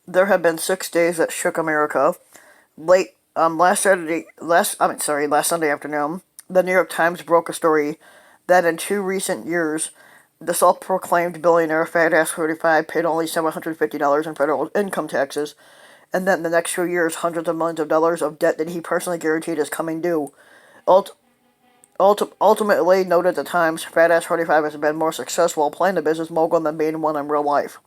There have been 6 days that shook America. Last Sunday afternoon, the New York Times broke a story that in 2 recent years, the self-proclaimed billionaire Fat Ass 45 paid only $750 in federal income taxes, and then in the next few years, hundreds of millions of dollars of debt that he personally guaranteed is coming due. Ult- Ultimately, noted the Times, Fat Ass 45 has been more successful playing the business mogul than being one in real life.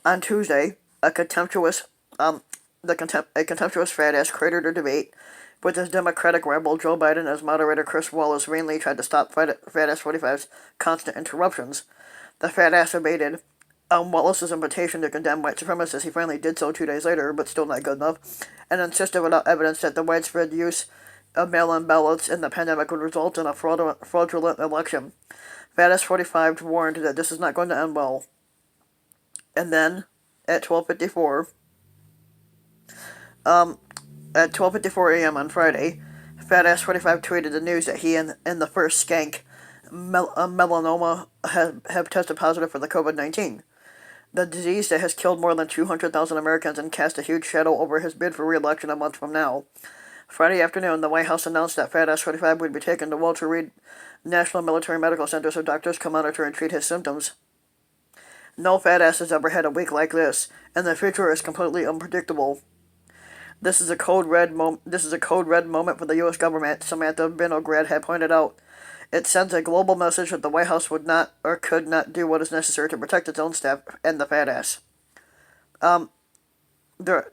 On Tuesday, a contemptuous um a contemptuous fat ass cratered a debate with his Democratic rival Joe Biden as moderator Chris Wallace vainly tried to stop fat ass 45's constant interruptions. The fat ass evaded Wallace's invitation to condemn white supremacists. He finally did so 2 days later, but still not good enough, and insisted without evidence that the widespread use of mail-in ballots in the pandemic would result in a fraudulent election. Fat ass 45 warned that this is not going to end well. And then, at 12:54, um, at 12:54 a.m. on Friday, Fat Ass 45 tweeted the news that he and the first skank, melanoma, have tested positive for the COVID-19. The disease that has killed more than 200,000 Americans and cast a huge shadow over his bid for re-election a month from now. Friday afternoon, the White House announced that Fat Ass 45 would be taken to Walter Reed National Military Medical Center so doctors can monitor and treat his symptoms. No fat ass has ever had a week like this, and the future is completely unpredictable. This is a code red moment for the U.S. government, Samantha Vinograd had pointed out. It sends a global message that the White House would not or could not do what is necessary to protect its own staff and the fat ass. Um, there.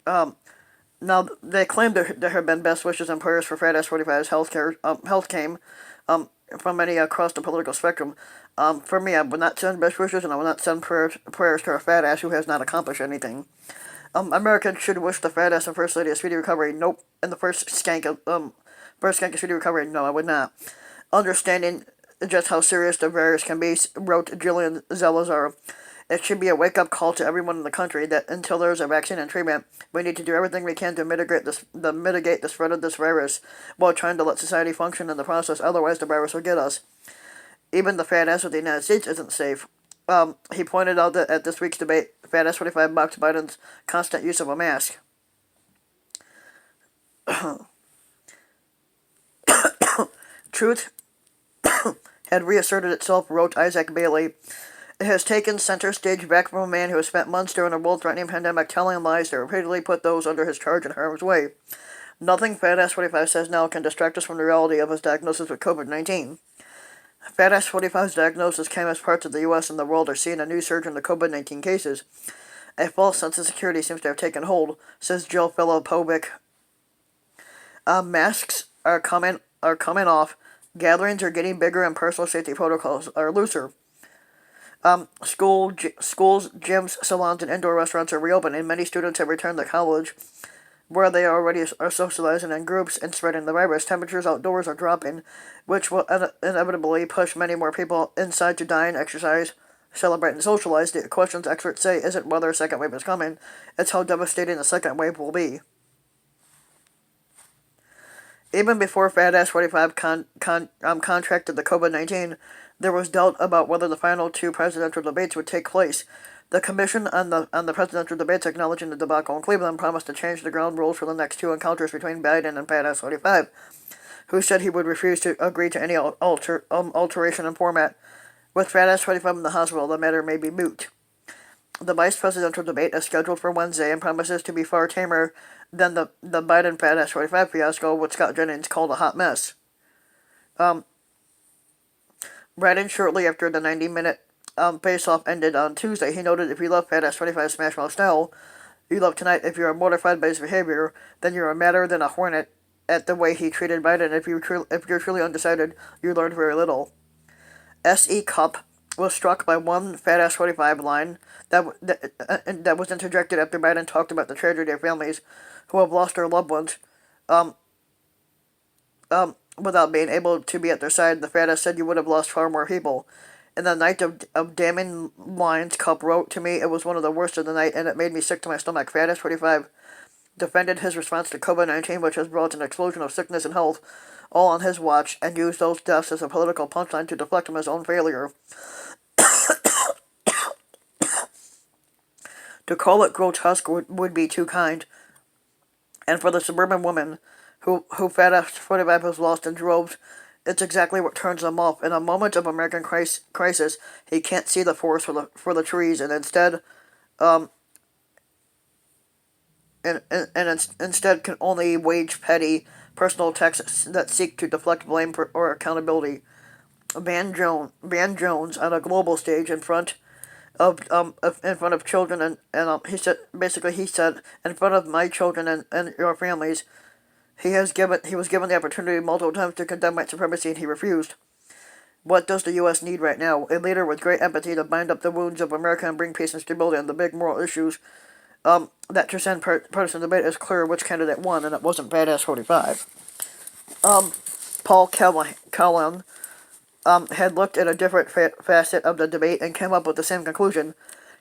Now they claim there have been best wishes and prayers for Fat Ass 45's health came, from many across the political spectrum. For me, I would not send best wishes, and I would not send prayers to a fat ass who has not accomplished anything. Americans should wish the fat ass and First Lady a speedy recovery. Nope. And the first skank a speedy recovery. No, I would not. Understanding just how serious the virus can be, wrote Jillian Zelazar. It should be a wake-up call to everyone in the country that until there is a vaccine and treatment, we need to do everything we can to mitigate the spread of this virus while trying to let society function in the process. Otherwise, the virus will get us. Even the fat ass of the United States isn't safe. He pointed out that at this week's debate, Fat Ass 45 mocked Biden's constant use of a mask. Truth had reasserted itself, wrote Isaac Bailey. It has taken center stage back from a man who has spent months during a world-threatening pandemic telling lies that repeatedly put those under his charge in harm's way. Nothing Fat Ass 45 says now can distract us from the reality of his diagnosis with COVID-19. Fat Ass 45's diagnosis came as parts of the U.S. and the world are seeing a new surge in the COVID-19 cases. A false sense of security seems to have taken hold, says Jill Filipovic. Masks are coming off, gatherings are getting bigger, and personal safety protocols are looser. Schools, gyms, salons, and indoor restaurants are reopening. Many students have returned to college, where they already are socializing in groups and spreading the virus. Temperatures outdoors are dropping, which will inevitably push many more people inside to dine, exercise, celebrate, and socialize. The questions experts say isn't whether a second wave is coming, it's how devastating the second wave will be. Even before Fat Ass 45 contracted the COVID-19, there was doubt about whether the final two presidential debates would take place. The commission on the presidential debates, acknowledging the debacle in Cleveland, promised to change the ground rules for the next two encounters between Biden and Fat Ass 45, who said he would refuse to agree to any alteration in format. With Fat Ass 45 in the hospital, the matter may be moot. The vice presidential debate is scheduled for Wednesday and promises to be far tamer than the Biden Fat Ass 45 fiasco, what Scott Jennings called a hot mess. Writing shortly after the 90-minute face-off ended on Tuesday, he noted, if you love Fat Ass 25 Smash Mouth style, you love tonight. If you are mortified by his behavior, then you are madder than a hornet at the way he treated Biden. If you're truly undecided, you learned very little. S.E. Cup was struck by one Fat Ass 45 line that was interjected after Biden talked about the tragedy of families who have lost their loved ones. Um, without being able to be at their side, the Fat Ass said you would have lost far more people. In the night of damning lines, Cup wrote to me, it was one of the worst of the night, and it made me sick to my stomach. Fat Ass 45 defended his response to COVID-19, which has brought an explosion of sickness and health, all on his watch, and used those deaths as a political punchline to deflect from his own failure. To call it grotesque would be too kind. And for the suburban woman who Fat Ass 45 has lost in droves, it's exactly what turns them off. In a moment of American crisis, he can't see the forest for the trees, and um, instead can only wage petty personal attacks that seek to deflect blame or accountability. Van Jones on a global stage in front of children and he said in front of my children and your families. He was given the opportunity multiple times to condemn white supremacy, and he refused. What does the U.S. need right now? A leader with great empathy to bind up the wounds of America and bring peace and stability on the big moral issues that transcend partisan debate. Is clear which candidate won, and it wasn't Badass 45. Paul Cullen had looked at a different facet of the debate and came up with the same conclusion.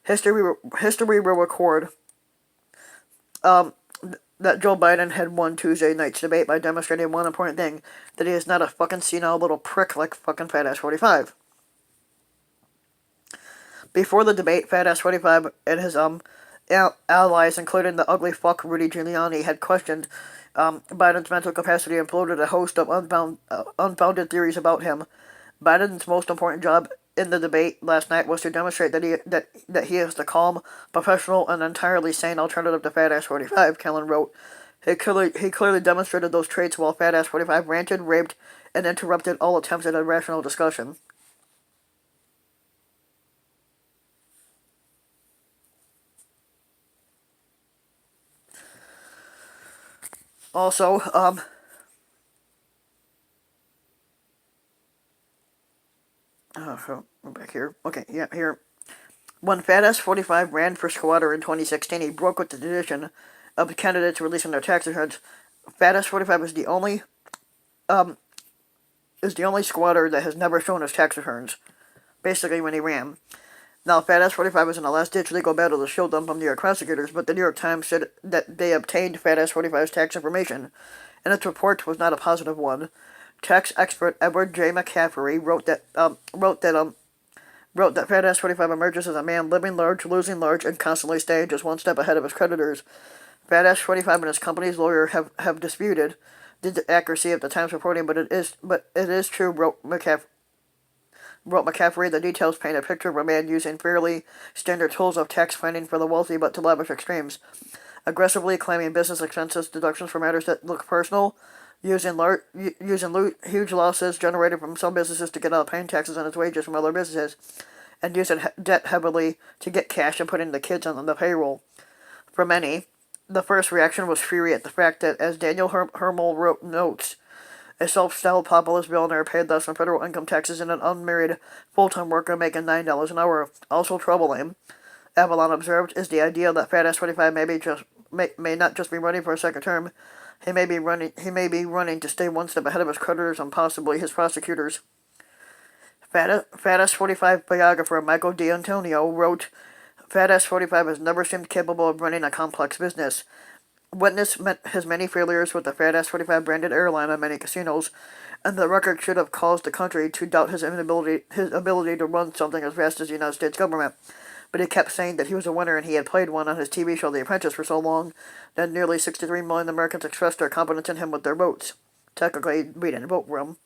History will record um, that Joe Biden had won Tuesday night's debate by demonstrating one important thing, that he is not a fucking senile little prick like fucking Fat Ass 45. Before the debate, Fat Ass 45 and his allies, including the ugly fuck Rudy Giuliani, had questioned Biden's mental capacity and floated a host of unfounded theories about him. Biden's most important job in the debate last night was to demonstrate that he is the calm, professional, and entirely sane alternative to Fat Ass 45, Kellen wrote. He clearly demonstrated those traits while Fat Ass 45 ranted, raped, and interrupted all attempts at a rational discussion. Also, we're back here. Okay, yeah, here. When Fat Ass 45 ran for squatter in 2016, he broke with the tradition of the candidates releasing their tax returns. Fat Ass 45 um, is the only squatter that has never shown his tax returns, basically when he ran. Now, Fat Ass 45 was in a last-ditch legal battle to shield them from New York prosecutors, but the New York Times said that they obtained Fat Ass 45's tax information, and its report was not a positive one. Tax expert Edward J. McCaffrey wrote that Fat Ass 45 emerges as a man living large, losing large, and constantly staying just one step ahead of his creditors. Fat Ass 45 and his company's lawyer have disputed the accuracy of the Times reporting, but it is true, wrote McCaffrey. The details paint a picture of a man using fairly standard tools of tax planning for the wealthy, but to lavish extremes. Aggressively claiming business expenses deductions for matters that look personal, using huge losses generated from some businesses to get out of paying taxes on his wages from other businesses, and using debt heavily to get cash and putting the kids on the payroll. For many, the first reaction was fury at the fact that, as Daniel Hermel notes, a self-styled populist billionaire paid less in federal income taxes than an unmarried full-time worker making $9 an hour. Also troubling, Avalon observed, is the idea that Fat Ass 45 may not just be running for a second term. He may be running to stay one step ahead of his creditors and possibly his prosecutors. Fat Ass 45 biographer Michael D'Antonio wrote, Fat Ass 45 has never seemed capable of running a complex business. Witness his many failures with the Fat Ass 45 branded airline on many casinos, and the record should have caused the country to doubt his ability to run something as vast as the United States government. But he kept saying that he was a winner, and he had played one on his TV show The Apprentice for so long that nearly 63 million Americans expressed their confidence in him with their votes. Technically, we didn't vote for him.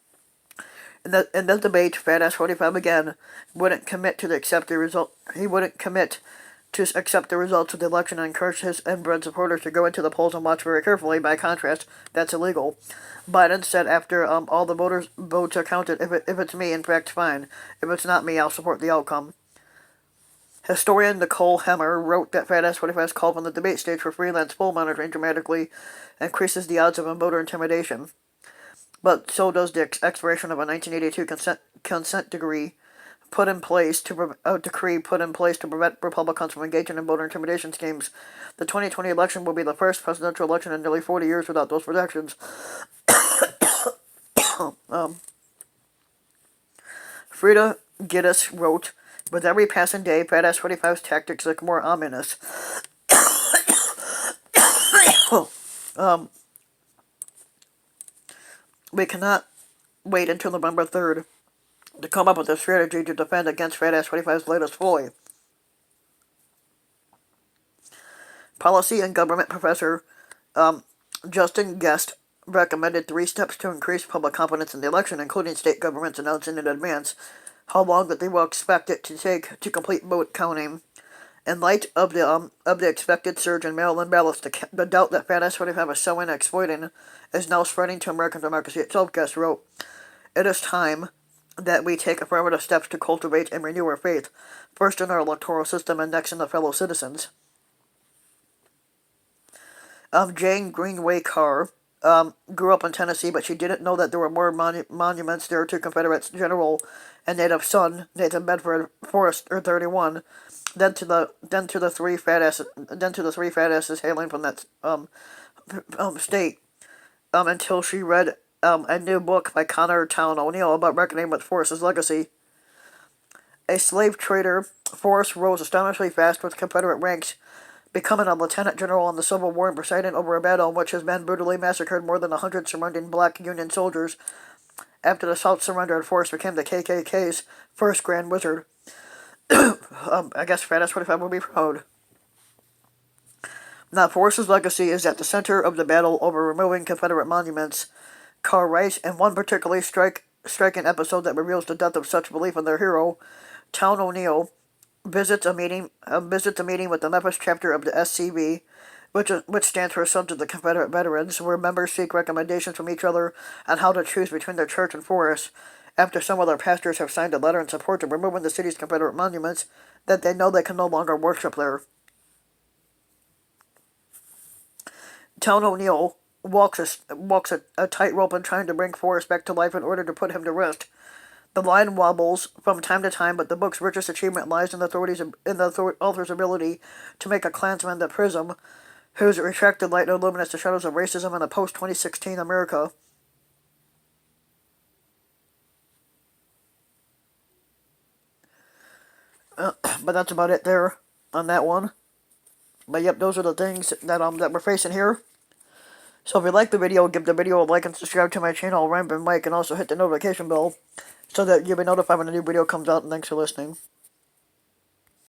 In the debate, Fat Ass 45 again wouldn't commit to accept the result. He wouldn't commit to accept the results of the election and encourage his inbred supporters to go into the polls and watch very carefully. By contrast, that's illegal. Biden said after all the votes are counted, if it's me, in fact, fine. If it's not me, I'll support the outcome. Historian Nicole Hemmer wrote that Fat Ass 45's call from the debate stage for freelance poll monitoring dramatically increases the odds of voter intimidation. But so does the expiration of a 1982 consent decree put in place to prevent Republicans from engaging in voter intimidation schemes. The 2020 election will be the first presidential election in nearly 40 years without those protections. Frida Gittes wrote, with every passing day, Fat Ass 45's tactics look more ominous. We cannot wait until November 3rd to come up with a strategy to defend against Fat Ass 45's latest ploy. Policy and government professor Justin Guest recommended 3 steps to increase public confidence in the election, including state governments announcing in advance how long that they will expect it to take to complete vote counting. In light of the expected surge in mail-in ballots, the doubt that Fat Ass 45 is sowing and exploiting is now spreading to American democracy itself, Guest wrote. It is time that we take affirmative steps to cultivate and renew our faith, first in our electoral system and next in the fellow citizens. Jane Greenway Carr grew up in Tennessee, but she didn't know that there were more monuments there to Confederate general and native son Nathan Bedford Forrest, 31, than to the three fat asses hailing from that state. Until she read a new book by Connor Town O'Neill about reckoning with Forrest's legacy. A slave trader, Forrest rose astonishingly fast with Confederate ranks, becoming a lieutenant general in the Civil War and presiding over a battle in which his men brutally massacred more than 100 surrounding black Union soldiers. After the South surrendered, Forrest became the KKK's first Grand Wizard. I guess Fat Ass 45 will be proud. Now, Forrest's legacy is at the center of the battle over removing Confederate monuments. Carr writes, in one particularly striking episode that reveals the depth of such belief in their hero, Town O'Neill visits a meeting with the Memphis chapter of the SCV, which stands for Sons of the Confederate Veterans, where members seek recommendations from each other on how to choose between their church and Forrest, after some of their pastors have signed a letter in support of removing the city's Confederate monuments that they know they can no longer worship there. Town O'Neill walks a tightrope in trying to bring Forrest back to life in order to put him to rest. The line wobbles from time to time, but the book's richest achievement lies in the author's ability to make a Klansman the prism, whose retracted light illuminates the shadows of racism in a post-2016 America. But that's about it there on that one. But yep, those are the things that we're facing here. So if you like the video, give the video a like and subscribe to my channel, Rambin Mike, and also hit the notification bell so that you'll be notified when a new video comes out, and thanks for listening.